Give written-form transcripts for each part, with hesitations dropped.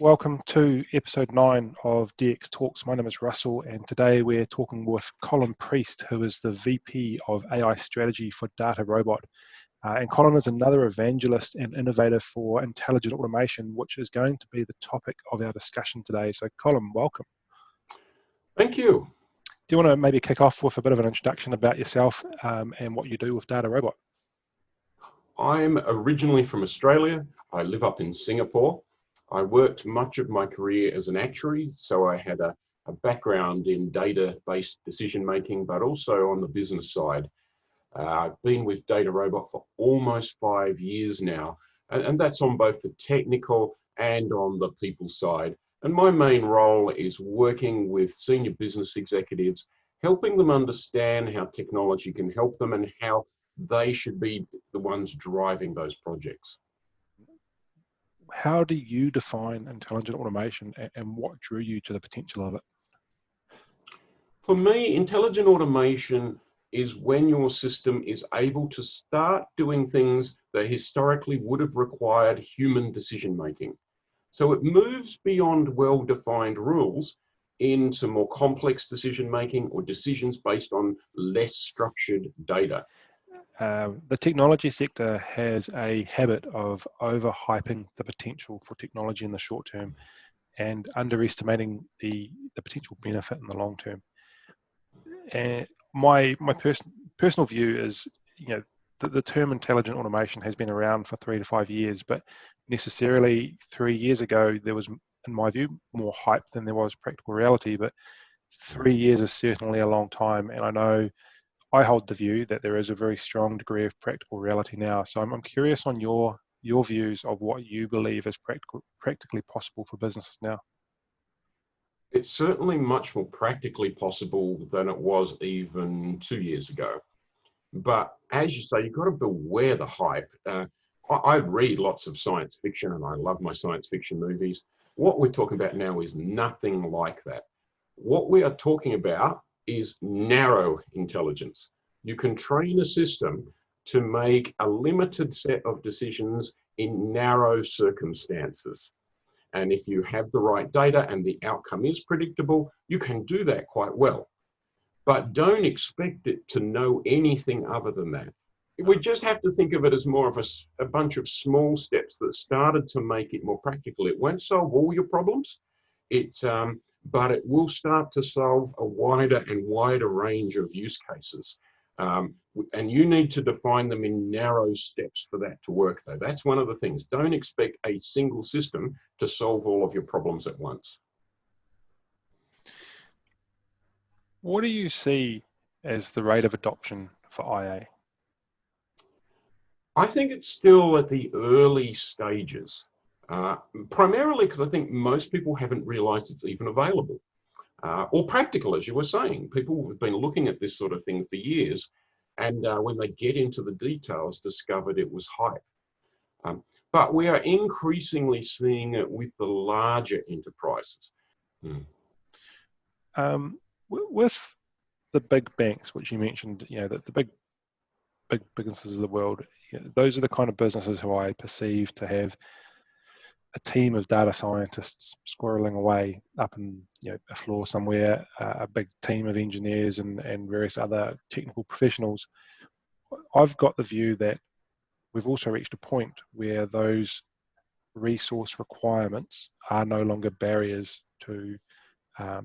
Welcome to episode 9 of DX Talks. My name is Russell, and today we're talking with Colin Priest, who is the VP of AI Strategy for DataRobot. And Colin is another evangelist and innovator for intelligent automation, which is going to be the topic of our discussion today. So Colin, welcome. Thank you. Do you want to maybe kick off with a bit of an introduction about yourself and what you do with DataRobot? I'm originally from Australia. I live up in Singapore. I worked much of my career as an actuary, so I had a background in data-based decision-making, but also on the business side. I've been with DataRobot for almost 5 years now, and that's on both the technical and on the people side. And my main role is working with senior business executives, helping them understand how technology can help them and how they should be the ones driving those projects. How do you define intelligent automation and what drew you to the potential of it? For me, intelligent automation is when your system is able to start doing things that historically would have required human decision making. So it moves beyond well-defined rules into more complex decision making or decisions based on less structured data. The technology sector has a habit of overhyping the potential for technology in the short term and underestimating the potential benefit in the long term. And my personal view is, the term intelligent automation has been around for 3 to 5 years, but necessarily 3 years ago there was, in my view, more hype than there was practical reality. But 3 years is certainly a long time, and I know I hold the view that there is a very strong degree of practical reality now. So I'm curious on your views of what you believe is practically possible for businesses now. It's certainly much more practically possible than it was even 2 years ago. But as you say, you've got to beware the hype. I read lots of science fiction and I love my science fiction movies. What we're talking about now is nothing like that. What we are talking about is narrow intelligence. You can train a system to make a limited set of decisions in narrow circumstances. And if you have the right data and the outcome is predictable, you can do that quite well. But don't expect it to know anything other than that. We just have to think of it as more of a bunch of small steps that started to make it more practical. It won't solve all your problems. But it will start to solve a wider and wider range of use cases. And you need to define them in narrow steps for that to work, though. That's one of the things. Don't expect a single system to solve all of your problems at once. What do you see as the rate of adoption for IA? I think it's still at the early stages. Primarily because I think most people haven't realized it's even available or practical, as you were saying. People have been looking at this sort of thing for years, and when they get into the details, discovered it was hype. But we are increasingly seeing it with the larger enterprises. With the big banks, which you mentioned, the big businesses of the world, those are the kind of businesses who I perceive to have a team of data scientists squirreling away up in a floor somewhere, a big team of engineers and various other technical professionals. I've got the view that we've also reached a point where those resource requirements are no longer barriers to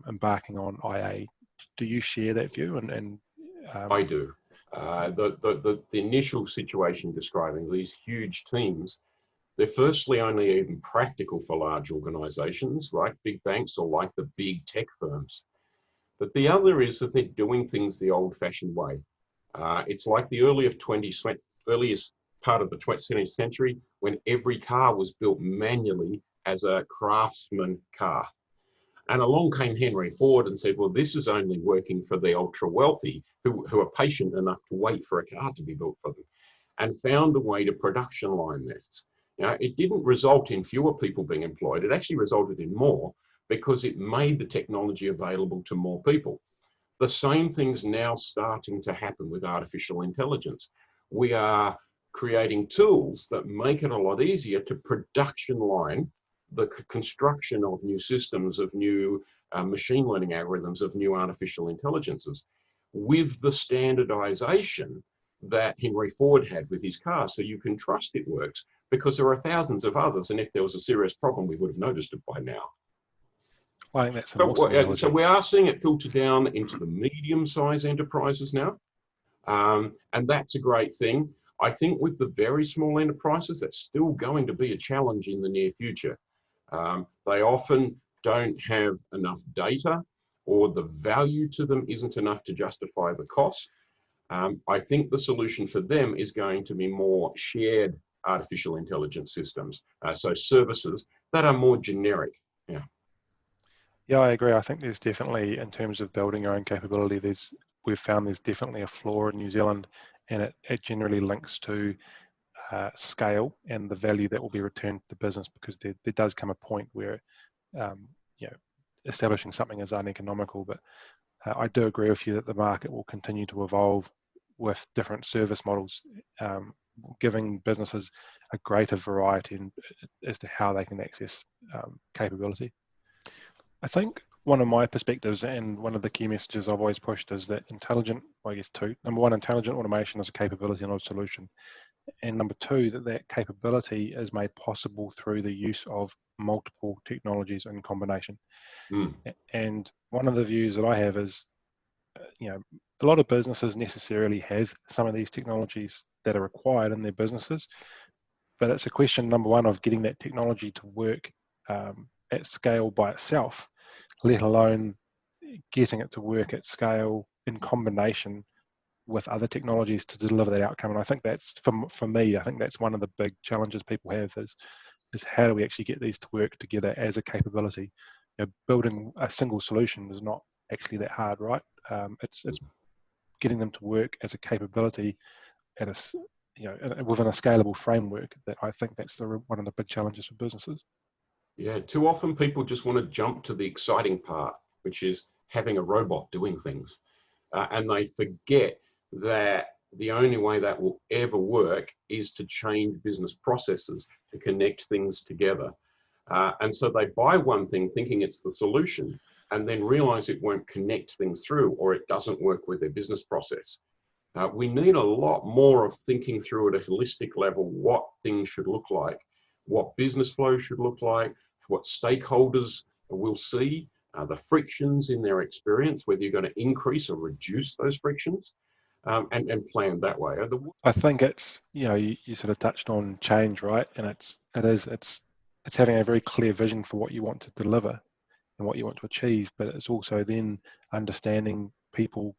embarking on IA. Do you share that view? I do. The initial situation describing these huge teams, they're firstly only even practical for large organizations like big banks or like the big tech firms. But the other is that they're doing things the old-fashioned way. It's like the earliest part of the 20th century when every car was built manually as a craftsman car. And along came Henry Ford and said, well, this is only working for the ultra-wealthy who are patient enough to wait for a car to be built for them, and found a way to production line this. It didn't result in fewer people being employed. It actually resulted in more because it made the technology available to more people. The same thing's now starting to happen with artificial intelligence. We are creating tools that make it a lot easier to production line the construction of new systems, of new machine learning algorithms, of new artificial intelligences, with the standardization that Henry Ford had with his car. So you can trust it works, because there are thousands of others, and if there was a serious problem, we would have noticed it by now. I think that's an awesome analogy. So we are seeing it filter down into the medium-sized enterprises now, and that's a great thing. I think with the very small enterprises, that's still going to be a challenge in the near future. They often don't have enough data, or the value to them isn't enough to justify the cost. I think the solution for them is going to be more shared artificial intelligence systems, so services that are more generic. Yeah. Yeah, I agree. I think there's definitely, in terms of building your own capability, we've found there's definitely a flaw in New Zealand, and it generally links to scale and the value that will be returned to the business, because there does come a point where establishing something is uneconomical. But I do agree with you that the market will continue to evolve with different service models, giving businesses a greater variety as to how they can access capability. I think one of my perspectives, and one of the key messages I've always pushed, is that number one, intelligent automation is a capability, not a solution. And number two, that capability is made possible through the use of multiple technologies in combination. And one of the views that I have is, a lot of businesses necessarily have some of these technologies that are required in their businesses, but it's a question, number one, of getting that technology to work at scale by itself, let alone getting it to work at scale in combination with other technologies to deliver that outcome. And I think that's, for me, I think that's one of the big challenges people have is how do we actually get these to work together as a capability? Building a single solution is not actually that hard, right? It's getting them to work as a capability at within a scalable framework. That I think that's one of the big challenges for businesses. Yeah, too often people just want to jump to the exciting part, which is having a robot doing things, and they forget that the only way that will ever work is to change business processes, to connect things together. And so they buy one thing thinking it's the solution, and then realize it won't connect things through, or it doesn't work with their business process. We need a lot more of thinking through at a holistic level what things should look like, what business flow should look like, what stakeholders will see, the frictions in their experience, whether you're going to increase or reduce those frictions, and plan that way. I think it's, you sort of touched on change, right? And it's having a very clear vision for what you want to deliver and what you want to achieve, but it's also then understanding people,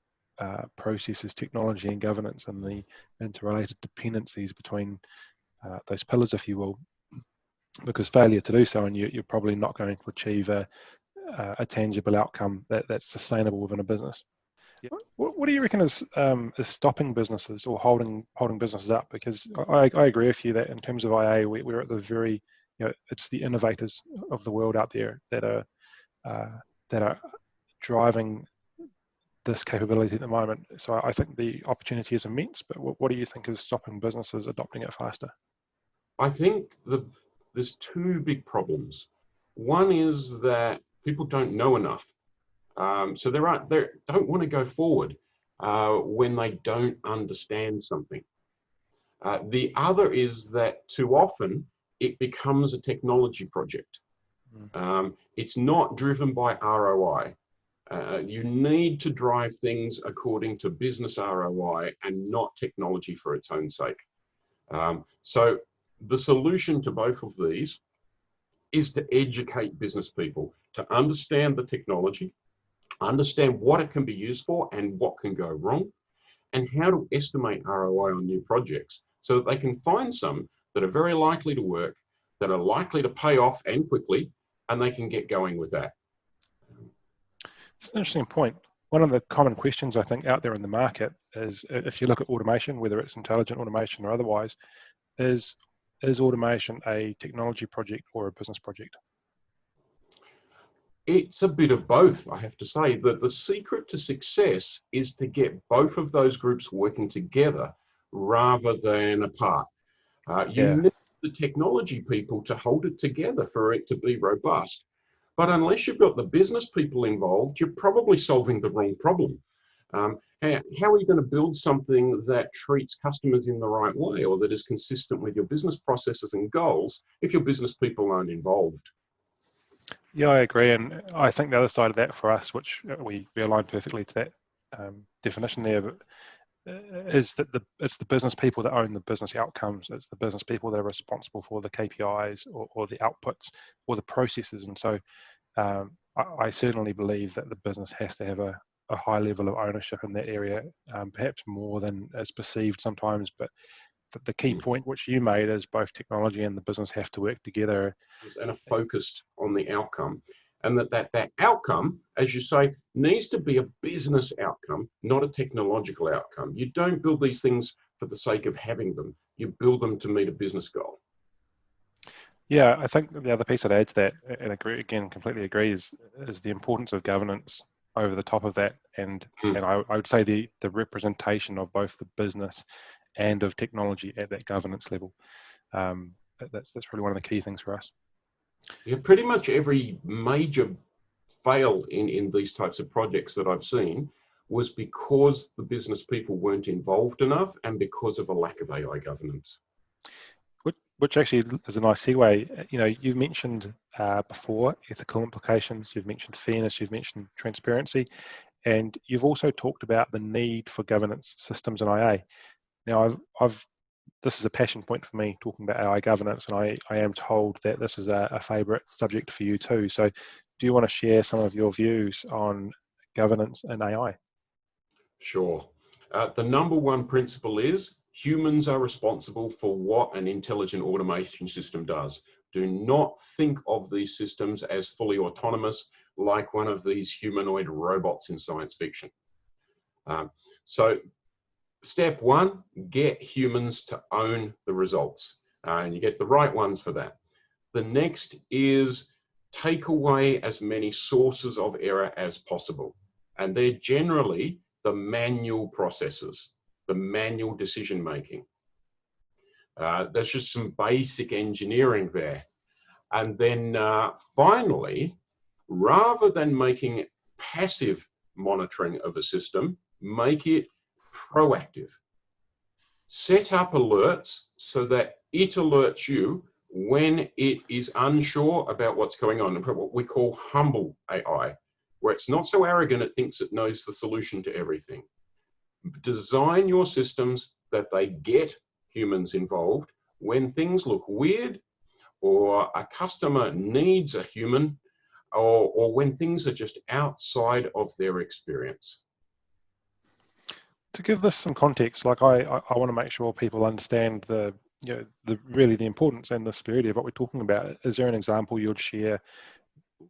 processes, technology, and governance, and the interrelated dependencies between those pillars, if you will. Because failure to do so, and you're probably not going to achieve a tangible outcome that's sustainable within a business. Yeah. What do you reckon is stopping businesses or holding businesses up? Because I agree with you that in terms of IA, we're at the very, it's the innovators of the world out there that are driving this capability at the moment. So I think the opportunity is immense, but what do you think is stopping businesses adopting it faster? I think there's two big problems. One is that people don't know enough. So they don't want to go forward when they don't understand something. The other is that too often it becomes a technology project. It's not driven by ROI. You need to drive things according to business ROI and not technology for its own sake. So the solution to both of these is to educate business people to understand the technology, understand what it can be used for and what can go wrong, and how to estimate ROI on new projects so that they can find some that are very likely to work, that are likely to pay off and quickly, and they can get going with that. It's an interesting point. One of the common questions I think out there in the market is, if you look at automation, whether it's intelligent automation or otherwise, is automation a technology project or a business project? It's a bit of both, I have to say. That the secret to success is to get both of those groups working together rather than apart. You the technology people to hold it together for it to be robust. But unless you've got the business people involved, you're probably solving the wrong problem. How are you going to build something that treats customers in the right way, or that is consistent with your business processes and goals, if your business people aren't involved? Yeah, I agree, and I think the other side of that for us, which we align perfectly to that definition there, is that it's the business people that own the business outcomes. It's the business people that are responsible for the KPIs or the outputs or the processes. And so I certainly believe that the business has to have a high level of ownership in that area, perhaps more than is perceived sometimes. But the key point which you made is both technology and the business have to work together. And are focused on the outcome. And that outcome, as you say, needs to be a business outcome, not a technological outcome. You don't build these things for the sake of having them. You build them to meet a business goal. Yeah, I think the other piece I'd add to that, and completely agree, is the importance of governance over the top of that. And I would say the representation of both the business and of technology at that governance level. That's probably one of the key things for us. Yeah, pretty much every major fail in these types of projects that I've seen was because the business people weren't involved enough and because of a lack of AI governance. Which actually is a nice segue. You know, you've mentioned before ethical implications, you've mentioned fairness, you've mentioned transparency, and you've also talked about the need for governance systems in IA. Now, this is a passion point for me, talking about AI governance, and I am told that this is a favourite subject for you too. So do you want to share some of your views on governance in AI? Sure. The number one principle is humans are responsible for what an intelligent automation system does. Do not think of these systems as fully autonomous, like one of these humanoid robots in science fiction. So step one, get humans to own the results, and you get the right ones for that. The next is take away as many sources of error as possible. And they're generally the manual processes, the manual decision making. There's just some basic engineering there. And then finally, rather than making passive monitoring of a system, make it proactive. Set up alerts so that it alerts you when it is unsure about what's going on, what we call humble AI, where it's not so arrogant it thinks it knows the solution to everything. Design your systems that they get humans involved when things look weird, or a customer needs a human, or when things are just outside of their experience. To give this some context, like I want to make sure people understand the importance and the severity of what we're talking about. Is there an example you'd share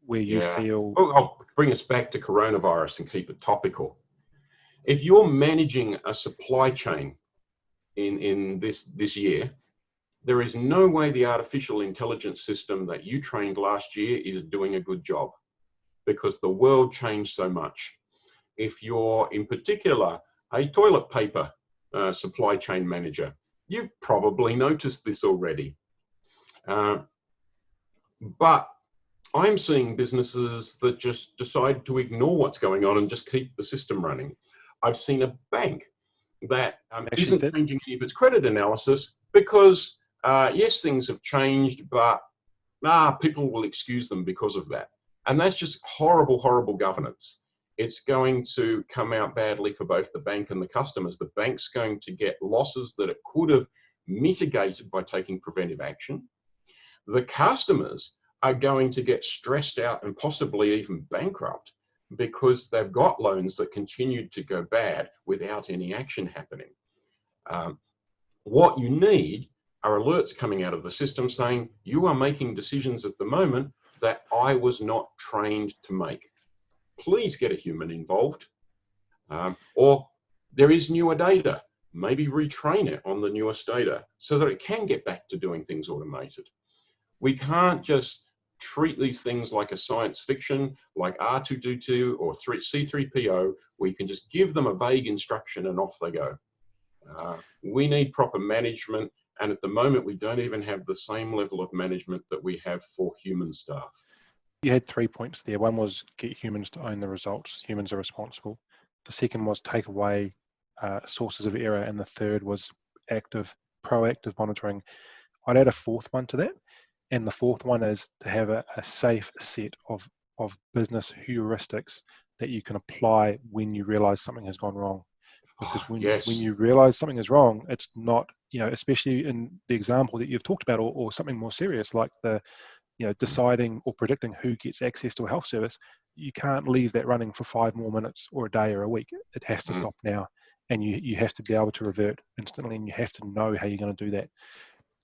where you feel? Well, I'll bring us back to coronavirus and keep it topical. If you're managing a supply chain in this year, there is no way the artificial intelligence system that you trained last year is doing a good job, because the world changed so much. If you're, in particular, a toilet paper supply chain manager, you've probably noticed this already. But I'm seeing businesses that just decide to ignore what's going on and just keep the system running. I've seen a bank that isn't changing any of its credit analysis because, yes, things have changed, but people will excuse them because of that. And that's just horrible, horrible governance. It's going to come out badly for both the bank and the customers. The bank's going to get losses that it could have mitigated by taking preventive action. The customers are going to get stressed out and possibly even bankrupt because they've got loans that continued to go bad without any action happening. What you need are alerts coming out of the system saying, you are making decisions at the moment that I was not trained to make. Please get a human involved. Or there is newer data, maybe retrain it on the newest data so that it can get back to doing things automated. We can't just treat these things like a science fiction, like R2D2 or C3PO, where you can just give them a vague instruction and off they go. We need proper management And at the moment, we don't even have the same level of management that we have for human staff. You had 3 points there. One was get humans to own the results. Humans are responsible. The second was take away sources of error. And the third was proactive monitoring. I'd add a fourth one to that. And the fourth one is to have a safe set of business heuristics that you can apply when you realize something has gone wrong. Because when you realize something is wrong, it's not, especially in the example that you've talked about, or something more serious like the, deciding or predicting who gets access to a health service. You can't leave that running for 5 more minutes or a day or a week. It has to stop now. And you have to be able to revert instantly, and you have to know how you're going to do that.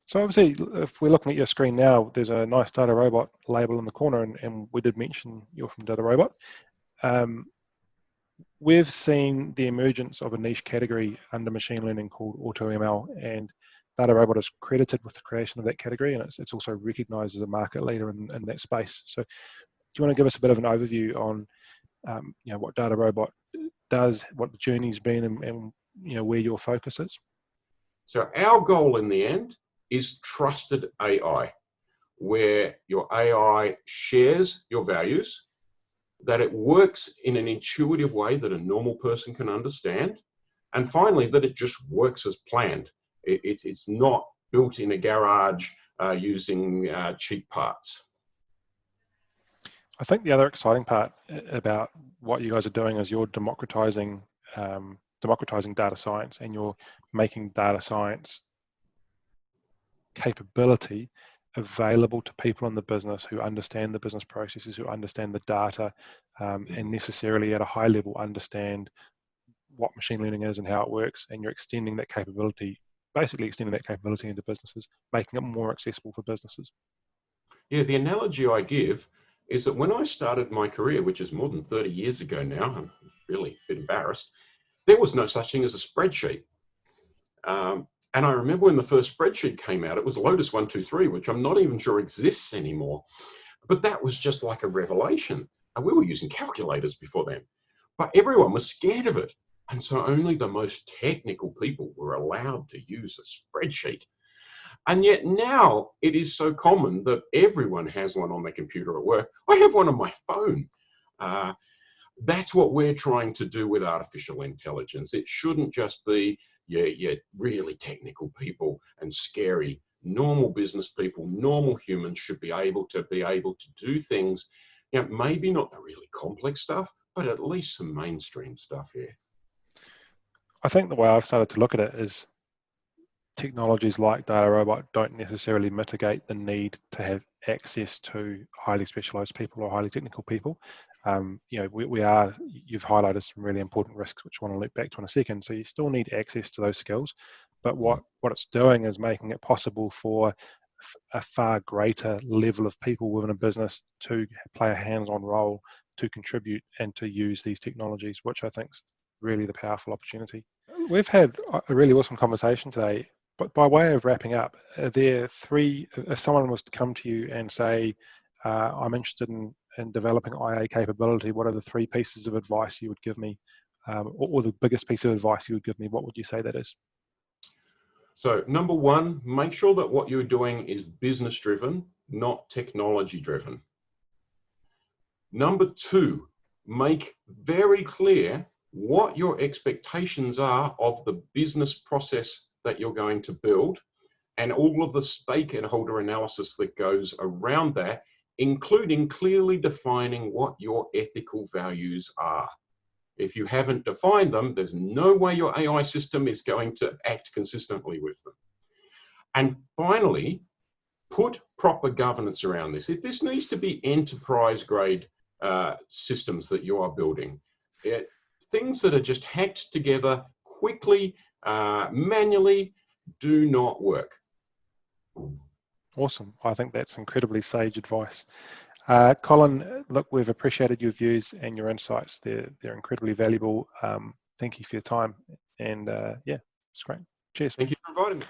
So obviously, if we're looking at your screen now, there's a nice DataRobot label in the corner, and we did mention you're from DataRobot. We've seen the emergence of a niche category under machine learning called AutoML, and DataRobot is credited with the creation of that category, and it's also recognized as a market leader in that space. So do you want to give us a bit of an overview on what DataRobot does, what the journey's been, and where your focus is? So our goal in the end is trusted AI, where your AI shares your values, that it works in an intuitive way that a normal person can understand, and finally, that it just works as planned. It's not built in a garage using cheap parts. I think the other exciting part about what you guys are doing is you're democratizing data science, and you're making data science capability available to people in the business who understand the business processes, who understand the data, and necessarily at a high level understand what machine learning is and how it works. And you're extending that capability, basically extending that capability into businesses, making it more accessible for businesses. Yeah, the analogy I give is that when I started my career, which is more than 30 years ago now, I'm really a bit embarrassed, there was no such thing as a spreadsheet. And I remember when the first spreadsheet came out, it was Lotus 123, which I'm not even sure exists anymore. But that was just like a revelation. And we were using calculators before then. But everyone was scared of it. And so only the most technical people were allowed to use a spreadsheet. And yet now it is so common that everyone has one on their computer at work. I have one on my phone. That's what we're trying to do with artificial intelligence. It shouldn't just be really technical people and scary. Normal business people, normal humans should be able to do things, maybe not the really complex stuff, but at least some mainstream stuff here. I think the way I've started to look at it is technologies like DataRobot don't necessarily mitigate the need to have access to highly specialized people or highly technical people. You've highlighted some really important risks, which I want to loop back to in a second. So you still need access to those skills, but what it's doing is making it possible for a far greater level of people within a business to play a hands-on role, to contribute and to use these technologies, which I think is really the powerful opportunity. We've had a really awesome conversation today, but by way of wrapping up, are there three, if someone was to come to you and say, I'm interested in developing IA capability, what are the 3 pieces of advice you would give me, or the biggest piece of advice you would give me? What would you say that is? So number 1, make sure that what you're doing is business driven, not technology driven. Number 2, make very clear what your expectations are of the business process that you're going to build, and all of the stakeholder analysis that goes around that, including clearly defining what your ethical values are. If you haven't defined them, there's no way your AI system is going to act consistently with them. And finally, put proper governance around this. This needs to be enterprise-grade systems that you are building. Things that are just hacked together quickly, manually, do not work. Awesome. I think that's incredibly sage advice. Colin, look, we've appreciated your views and your insights. They're incredibly valuable. Thank you for your time. And yeah, it's great. Cheers. Thank you for inviting me.